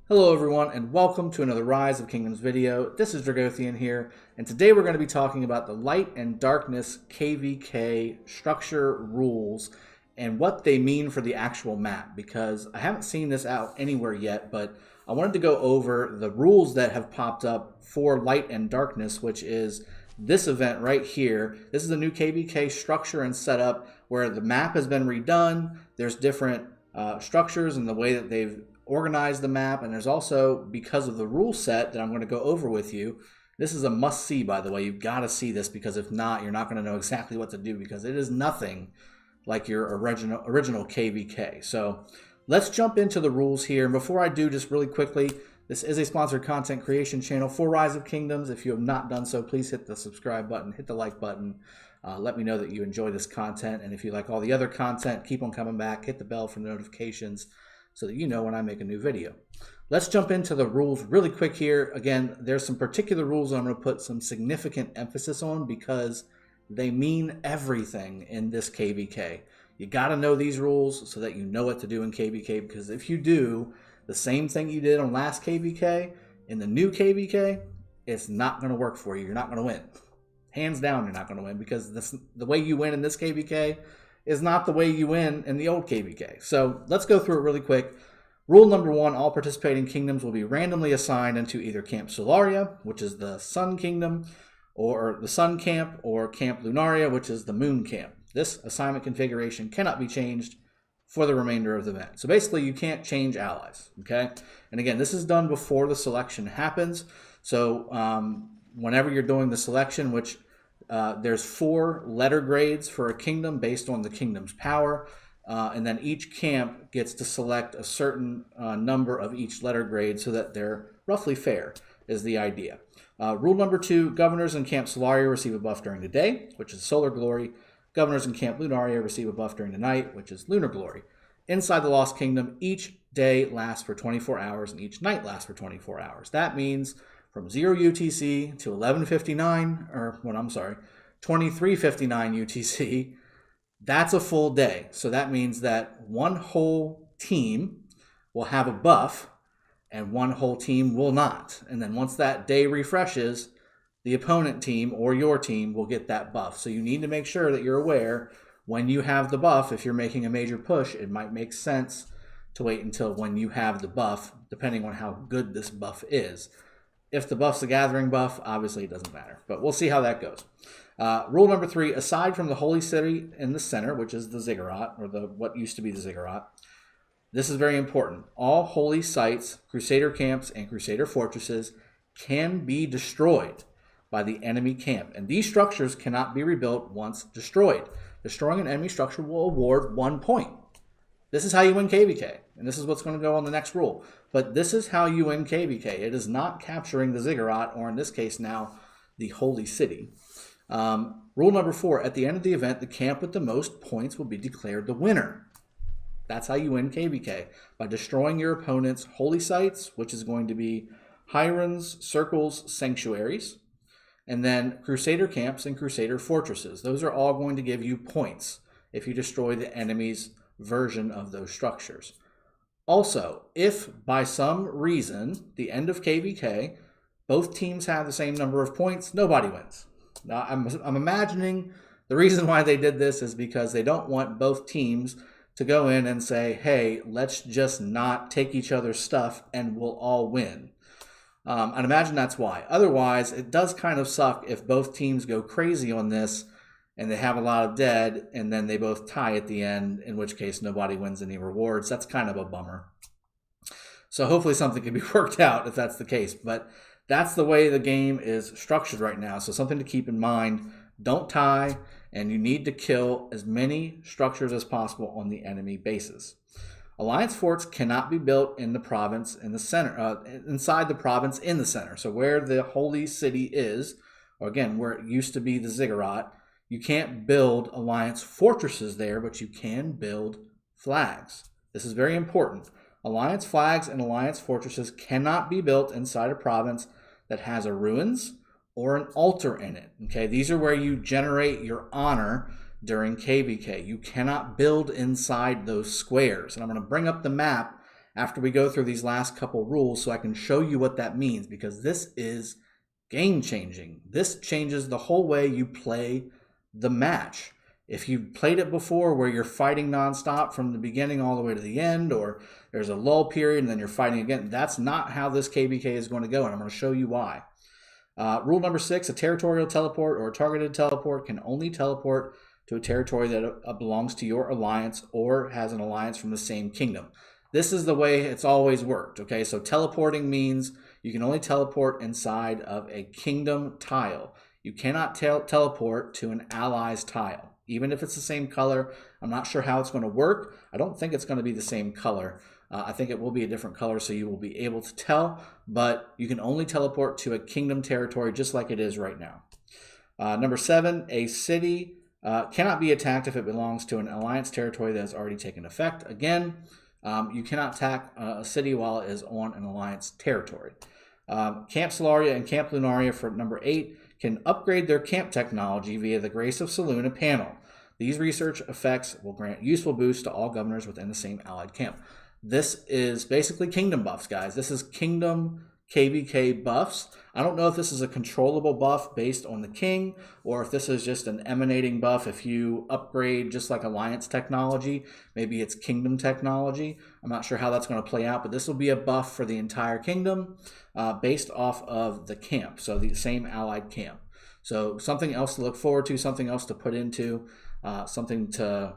Hello everyone and welcome to another Rise of Kingdoms video. This is Dragothien here, and today we're going to be talking about the Light and Darkness KVK structure rules and what they mean for the actual map, because I haven't seen this out anywhere yet, but I wanted to go over the rules that have popped up for Light and Darkness, which is this event right here. This is a new KVK structure and setup where the map has been redone. There's different structures and the way that they've organize the map, and there's also, because of the rule set that I'm going to go over with you, this is a must see, by the way. You've got to see this, because if not, you're not going to know exactly what to do, because it is nothing like your original KVK. So let's jump into the rules here. And before I do, just really quickly, this is a sponsored content creation channel for Rise of Kingdoms. If you have not done so, please hit the subscribe button, hit the like button. Let me know that you enjoy this content, and if you like all the other content, keep on coming back. Hit the bell for notifications so that you know when I make a new video. Let's jump into the rules really quick here. Again, there's some particular rules I'm going to put some significant emphasis on because they mean everything in this KVK. You got to know these rules so that you know what to do in KVK, because if you do the same thing you did on last KVK, in the new KVK, it's not going to work for you. You're not going to win. Hands down, you're not going to win, because the way you win in this KVK is not the way you win in the old KVK. So let's go through it really quick. Rule number 1, all participating kingdoms will be randomly assigned into either Camp Solaria, which is the Sun Kingdom, or the Sun Camp, or Camp Lunaria, which is the Moon Camp. This assignment configuration cannot be changed for the remainder of the event. So basically, you can't change allies, okay? And again, this is done before the selection happens. So whenever you're doing the selection, which there's 4 letter grades for a kingdom based on the kingdom's power, and then each camp gets to select a certain number of each letter grade so that they're roughly fair, is the idea. Rule number 2, governors in Camp Solaria receive a buff during the day, which is Solar Glory. Governors in Camp Lunaria receive a buff during the night, which is Lunar Glory. Inside the Lost Kingdom, each day lasts for 24 hours and each night lasts for 24 hours. That means from 0 UTC to 11:59, or what, I'm sorry, 23:59 UTC, that's a full day. So that means that one whole team will have a buff and one whole team will not. And then once that day refreshes, the opponent team or your team will get that buff. So you need to make sure that you're aware when you have the buff. If you're making a major push, it might make sense to wait until when you have the buff, depending on how good this buff is. If the buff's a gathering buff, obviously it doesn't matter, but we'll see how that goes. Rule number 3, aside from the holy city in the center, which is the ziggurat, or what used to be the ziggurat, this is very important. All holy sites, crusader camps, and crusader fortresses can be destroyed by the enemy camp, and these structures cannot be rebuilt once destroyed. Destroying an enemy structure will award 1 point. This is how you win KVK, and this is what's going to go on the next rule. But this is how you win KVK. It is not capturing the ziggurat, or in this case now, the holy city. Rule number 4, at the end of the event, the camp with the most points will be declared the winner. That's how you win KVK, by destroying your opponent's holy sites, which is going to be Hirons, circles, sanctuaries, and then crusader camps and crusader fortresses. Those are all going to give you points if you destroy the enemy's version of those structures. Also, if by some reason, the end of KVK, both teams have the same number of points, nobody wins. Now, I'm imagining the reason why they did this is because they don't want both teams to go in and say, hey, let's just not take each other's stuff and we'll all win. I'd imagine that's why. Otherwise, it does kind of suck if both teams go crazy on this and they have a lot of dead, and then they both tie at the end, in which case nobody wins any rewards. That's kind of a bummer. So hopefully something can be worked out if that's the case. But that's the way the game is structured right now. So something to keep in mind. Don't tie, and you need to kill as many structures as possible on the enemy bases. Alliance forts cannot be built in the province in the center, inside the province in the center. So where the holy city is, or again, where it used to be the ziggurat, you can't build alliance fortresses there, but you can build flags. This is very important. Alliance flags and alliance fortresses cannot be built inside a province that has a ruins or an altar in it. Okay, these are where you generate your honor during KVK. You cannot build inside those squares. And I'm going to bring up the map after we go through these last couple rules so I can show you what that means, because this is game changing. This changes the whole way you play the match. If you've played it before where you're fighting nonstop from the beginning all the way to the end, or there's a lull period and then you're fighting again, that's not how this KVK is going to go, and I'm going to show you why. Rule number 6, a territorial teleport or a targeted teleport can only teleport to a territory that belongs to your alliance or has an alliance from the same kingdom. This is the way it's always worked, okay? So teleporting means you can only teleport inside of a kingdom tile. You cannot teleport to an ally's tile, even if it's the same color. I'm not sure how it's going to work. I don't think it's going to be the same color. I think it will be a different color, so you will be able to tell, but you can only teleport to a kingdom territory just like it is right now. Number 7, a city cannot be attacked if it belongs to an alliance territory that has already taken effect. Again, you cannot attack a city while it is on an alliance territory. Camp Solaria and Camp Lunaria for number 8 can upgrade their camp technology via the Grace of Selûne panel. These research effects will grant useful boosts to all governors within the same allied camp. This is basically kingdom buffs, guys. This is kingdom KVK buffs. I don't know if this is a controllable buff based on the king, or if this is just an emanating buff if you upgrade just like alliance technology. Maybe it's kingdom technology. I'm not sure how that's going to play out, but this will be a buff for the entire kingdom based off of the camp, so the same allied camp. So something else to look forward to, something else to put into, something to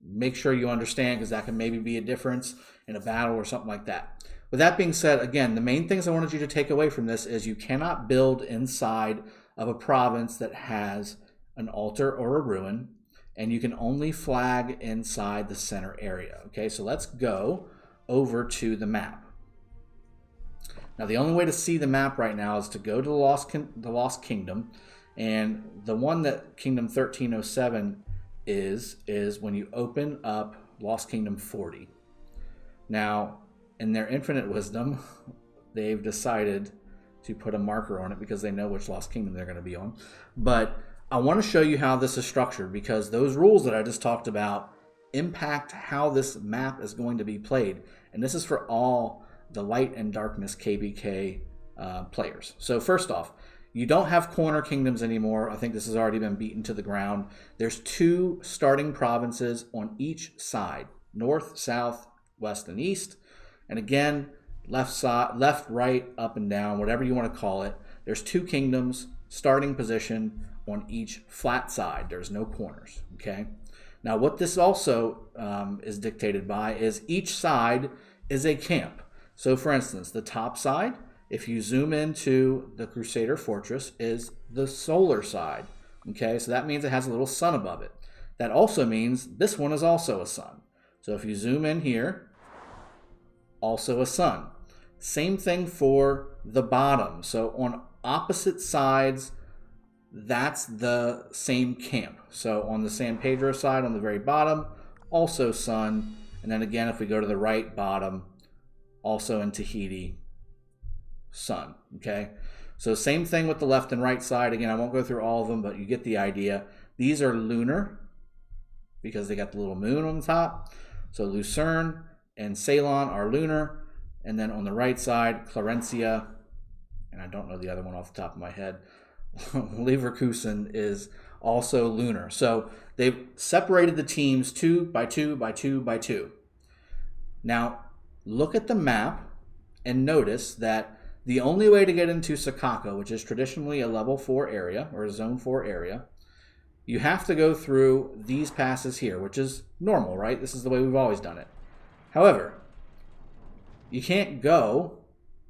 make sure you understand, because that can maybe be a difference in a battle or something like that. With that being said, again, the main things I wanted you to take away from this is you cannot build inside of a province that has an altar or a ruin, and you can only flag inside the center area. Okay, so let's go over to the map. Now, the only way to see the map right now is to go to the Lost Kingdom, and the one that Kingdom 1307 is when you open up Lost Kingdom 40. Now, in their infinite wisdom, they've decided to put a marker on it because they know which Lost Kingdom they're going to be on. But I want to show you how this is structured, because those rules that I just talked about impact how this map is going to be played. And this is for all the Light and Darkness KVK players. So first off, you don't have corner kingdoms anymore. I think this has already been beaten to the ground. There's 2 starting provinces on each side: north, south, west, and east. And again, left, side, left, right, up, and down, whatever you want to call it. There's 2 kingdoms starting position on each flat side. There's no corners. Okay. Now, what this also is dictated by is each side is a camp. So, for instance, the top side, if you zoom into the Crusader Fortress, is the solar side. Okay, so that means it has a little sun above it. That also means this one is also a sun. So if you zoom in here, also a sun. Same thing for the bottom. So on opposite sides, that's the same camp. So on the San Pedro side, on the very bottom, also sun. And then again, if we go to the right bottom, also in Tahiti, sun. Okay, so same thing with the left and right side. Again, I won't go through all of them, but you get the idea. These are lunar because they got the little moon on the top. So Lucerne and Ceylon are lunar, and then on the right side, Clarencia, and I don't know the other one off the top of my head, Leverkusen is also lunar. So they've separated the teams 2 by 2 by 2 by 2. Now look at the map and notice that the only way to get into Sakaka, which is traditionally a level 4 area or a zone 4 area, you have to go through these passes here, which is normal, right? This is the way we've always done it. However, you can't go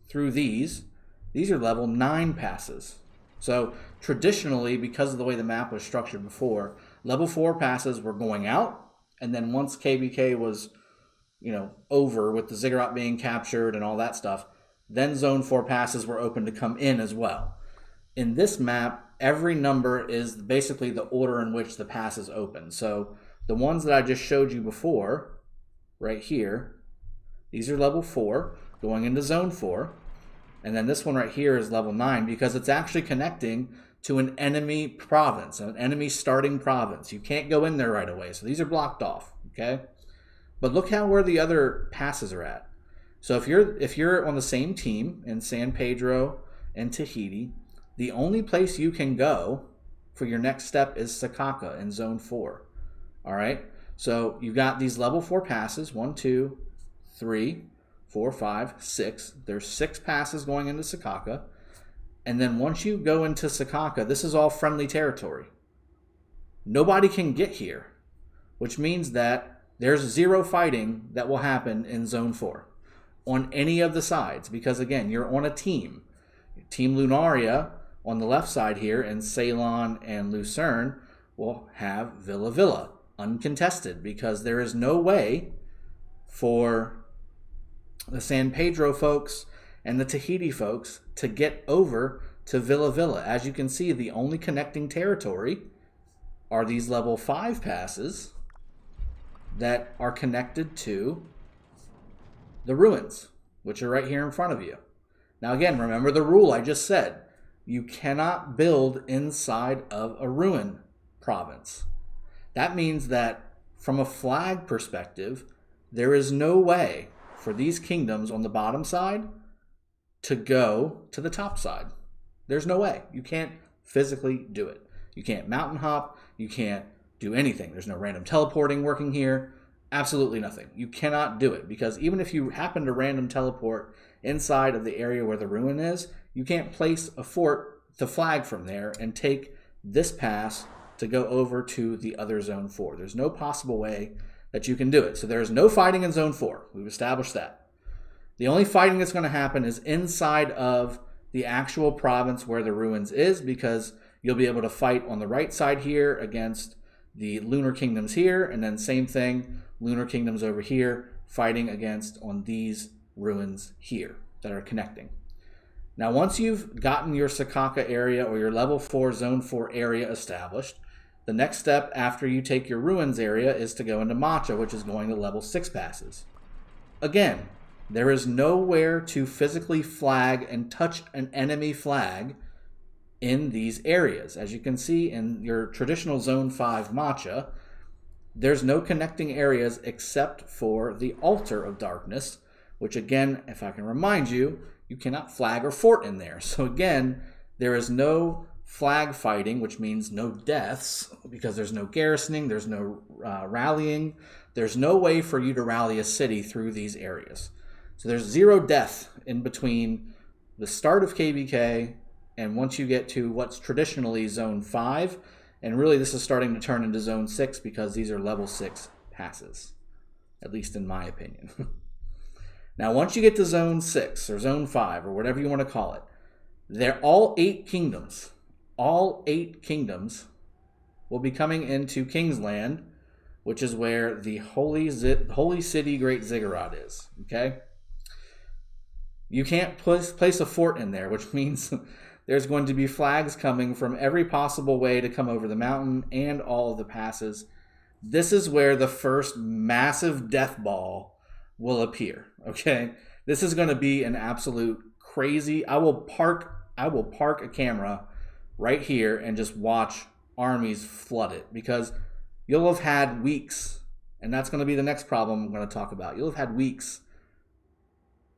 through these. These are level 9 passes. So traditionally, because of the way the map was structured before, level 4 passes were going out, and then once KVK was, over with the ziggurat being captured and all that stuff, then zone 4 passes were open to come in as well. In this map, every number is basically the order in which the pass is open. So the ones that I just showed you before, right here, these are level 4 going into zone 4. And then this one right here is level 9 because it's actually connecting to an enemy province, an enemy starting province. You can't go in there right away. So these are blocked off, okay? But look where the other passes are at. So if you're on the same team in San Pedro and Tahiti, the only place you can go for your next step is Sakaka in Zone 4. All right? So you've got these level 4 passes, 1, 2, 3, 4, 5, 6. There's 6 passes going into Sakaka. And then once you go into Sakaka, this is all friendly territory. Nobody can get here, which means that there's 0 fighting that will happen in Zone 4 on any of the sides, because again, you're on a team. Team Lunaria on the left side here, and Ceylon and Lucerne will have Villa Villa uncontested, because there is no way for the San Pedro folks and the Tahiti folks to get over to Villa Villa. As you can see, the only connecting territory are these level 5 passes that are connected to the ruins, which are right here in front of you. Now again, remember the rule I just said. You cannot build inside of a ruin province. That means that from a flag perspective, there is no way for these kingdoms on the bottom side to go to the top side. There's no way. You can't physically do it. You can't mountain hop. You can't do anything. There's no random teleporting working here. Absolutely nothing. You cannot do it, because even if you happen to random teleport inside of the area where the ruin is, you can't place a fort, the flag from there, and take this pass to go over to the other Zone 4. There's no possible way that you can do it. So there's no fighting in Zone 4. We've established that. The only fighting that's going to happen is inside of the actual province where the ruins is, because you'll be able to fight on the right side here against the Lunar Kingdoms here, and then same thing, Lunar Kingdoms over here, fighting against on these ruins here that are connecting. Now, once you've gotten your Sakaka area or your level 4 Zone 4 area established, the next step after you take your ruins area is to go into Matcha, which is going to level 6 passes. Again, there is nowhere to physically flag and touch an enemy flag in these areas. As you can see in your traditional Zone 5 Matcha, there's no connecting areas except for the Altar of Darkness, which again, if I can remind you, you cannot flag or fort in there. So again, there is no flag fighting, which means no deaths, because there's no garrisoning, there's no rallying. There's no way for you to rally a city through these areas. So there's 0 death in between the start of KVK and once you get to what's traditionally Zone 5. And really this is starting to turn into Zone 6, because these are level 6 passes, at least in my opinion. Now, once you get to Zone 6 or Zone 5 or whatever you want to call it, they're all 8 kingdoms. All 8 kingdoms will be coming into Kingsland, which is where the holy city Great Ziggurat is. Okay? You can't place a fort in there, which means there's going to be flags coming from every possible way to come over the mountain and all of the passes. This is where the first massive death ball will appear. Okay? This is going to be an absolute crazy. I will park a camera right here and just watch armies flood it, because you'll have had weeks, and that's going to be the next problem I'm going to talk about. You'll have had weeks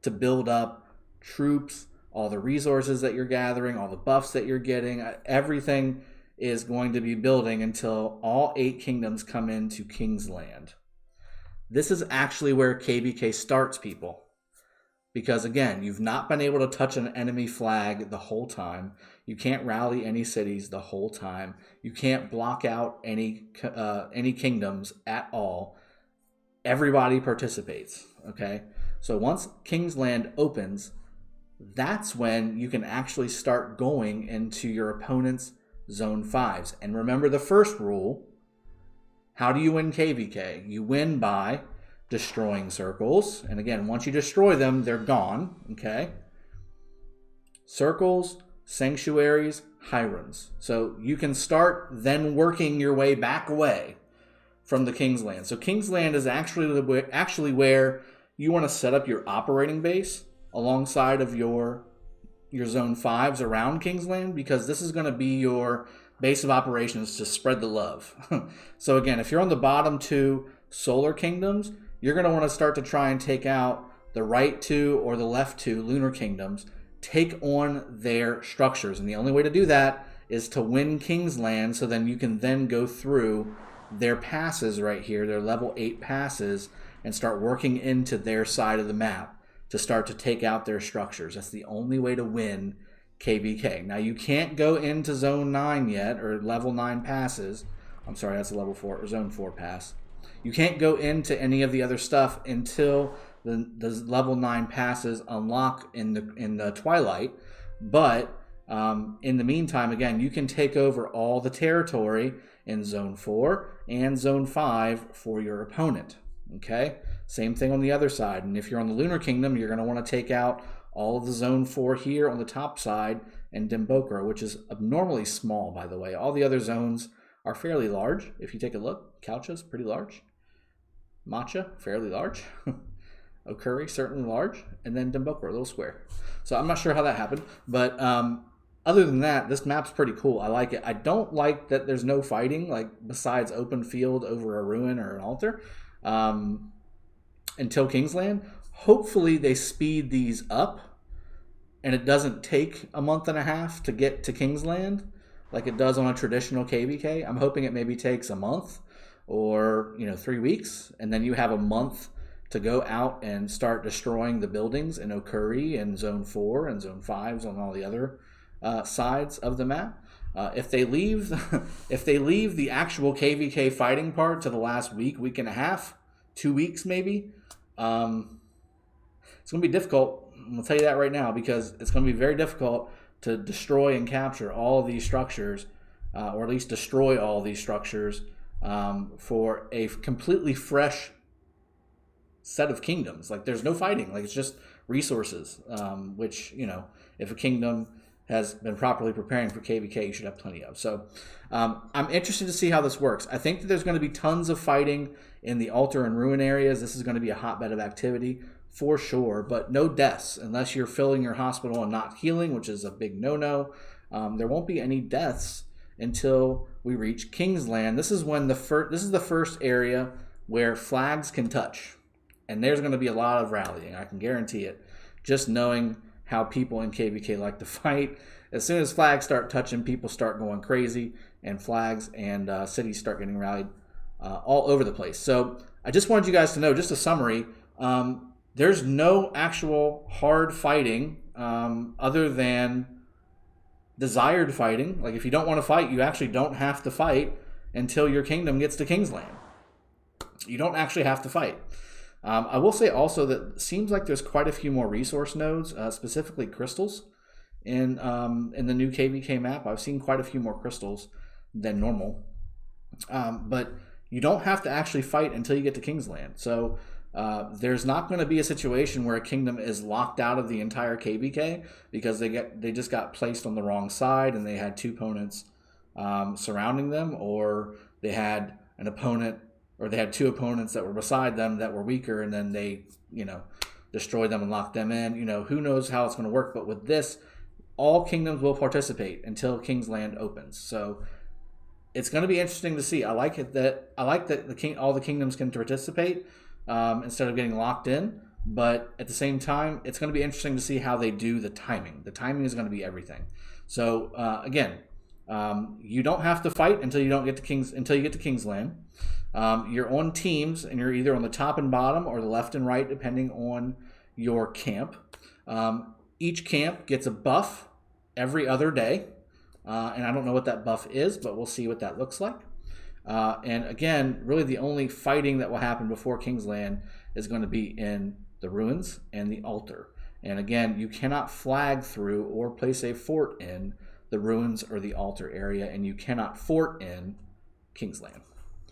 to build up troops, all the resources that you're gathering, all the buffs that you're getting. Everything is going to be building until all 8 kingdoms come into Kingsland. This is actually where KVK starts, people. Because again, you've not been able to touch an enemy flag the whole time. You can't rally any cities the whole time. You can't block out any kingdoms at all. Everybody participates, okay? So once Kingsland opens, that's when you can actually start going into your opponent's Zone 5s. And remember the first rule. How do you win KVK? You win by destroying circles. And again, once you destroy them, they're gone. Okay? Circles, sanctuaries, Hirons. So you can start then working your way back away from the Kingsland. So Kingsland is actually where you want to set up your operating base alongside of your Zone 5s around Kingsland, because this is going to be your base of operations to spread the love. So again, if you're on the bottom 2 solar kingdoms, you're going to want to start to try and take out the right two or the left two lunar kingdoms take on their structures. And the only way to do that is to win King's Land, so then you can then go through their passes right here, their level 8 passes, and start working into their side of the map to start to take out their structures. That's the only way to win KVK. Now, you can't go into Zone 9 yet, or level 9 passes. I'm sorry, that's a level 4, or Zone 4 pass. You can't go into any of the other stuff until the level 9 passes unlock in the Twilight. But in the meantime, again, you can take over all the territory in Zone 4 and Zone 5 for your opponent. Okay? Same thing on the other side. And if you're on the Lunar Kingdom, you're going to want to take out all of the Zone 4 here on the top side and Dimbokra, which is abnormally small, by the way. All the other zones are fairly large. If you take a look, Kalcha's pretty large. Matcha, fairly large. Okuri, certainly large. And then Dimbokra, a little square. So I'm not sure how that happened. But other than that, this map's pretty cool. I like it. I don't like that there's no fighting, like besides open field over a ruin or an altar, until King's Land. Hopefully they speed these up and it doesn't take a month and a half to get to King's Land like it does on a traditional KVK. I'm hoping it maybe takes a month or 3 weeks, and then you have a month to go out and start destroying the buildings in Okuri and Zone 4 and Zone 5s on all the other sides of the map. If they leave the actual KVK fighting part to the last week and a half, 2 weeks maybe, it's going to be difficult. I'm going to tell you that right now, because it's going to be very difficult to destroy and capture all of these structures, or at least destroy all of these structures for a completely fresh set of kingdoms. Like, there's no fighting. Like, it's just resources, which, if a kingdom has been properly preparing for KVK, you should have plenty of. So I'm interested to see how this works. I think that there's going to be tons of fighting in the altar and ruin areas. This is going to be a hotbed of activity for sure, but no deaths unless you're filling your hospital and not healing, which is a big no-no. There won't be any deaths until we reach King's Land. This is when this is the first area where flags can touch, and there's going to be a lot of rallying. I can guarantee it. Just knowing how people in KVK like to fight. As soon as flags start touching, people start going crazy, and flags and cities start getting rallied all over the place. So I just wanted you guys to know, just a summary, there's no actual hard fighting other than desired fighting. Like, if you don't want to fight, you actually don't have to fight until your kingdom gets to King's Land. You don't actually have to fight. I will say also that it seems like there's quite a few more resource nodes, specifically crystals, in the new KVK map. I've seen quite a few more crystals than normal. But you don't have to actually fight until you get to King's Land. So there's not going to be a situation where a kingdom is locked out of the entire KVK because they just got placed on the wrong side and they had two opponents surrounding them, or they had an opponent, or they had two opponents that were beside them that were weaker, and then they, destroyed them and locked them in. Who knows how it's going to work, but with this, all kingdoms will participate until King's Land opens. So it's going to be interesting to see. I like that all the kingdoms can participate instead of getting locked in, but at the same time, it's going to be interesting to see how they do the timing. The timing is going to be everything. So again, you don't have to fight until you get to King's Land. You're on teams, and you're either on the top and bottom or the left and right, depending on your camp. Each camp gets a buff every other day, and I don't know what that buff is, but we'll see what that looks like. And again, really the only fighting that will happen before King's Land is going to be in the ruins and the altar. And again, you cannot flag through or place a fort in the ruins or the altar area, and you cannot fort in King's Land.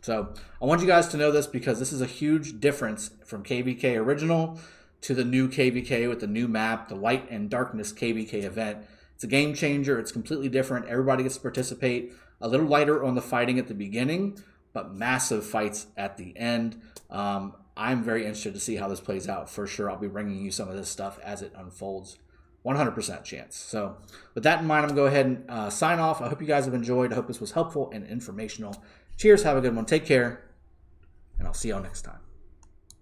So I want you guys to know this, because this is a huge difference from KVK original to the new KVK with the new map, the Light and Darkness KVK event. It's a game changer. It's completely different. Everybody gets to participate. A little lighter on the fighting at the beginning, but massive fights at the end. I'm very interested to see how this plays out. For sure, I'll be bringing you some of this stuff as it unfolds. 100% chance. So with that in mind, I'm going to go ahead and sign off. I hope you guys have enjoyed. I hope this was helpful and informational. Cheers. Have a good one. Take care. And I'll see y'all next time.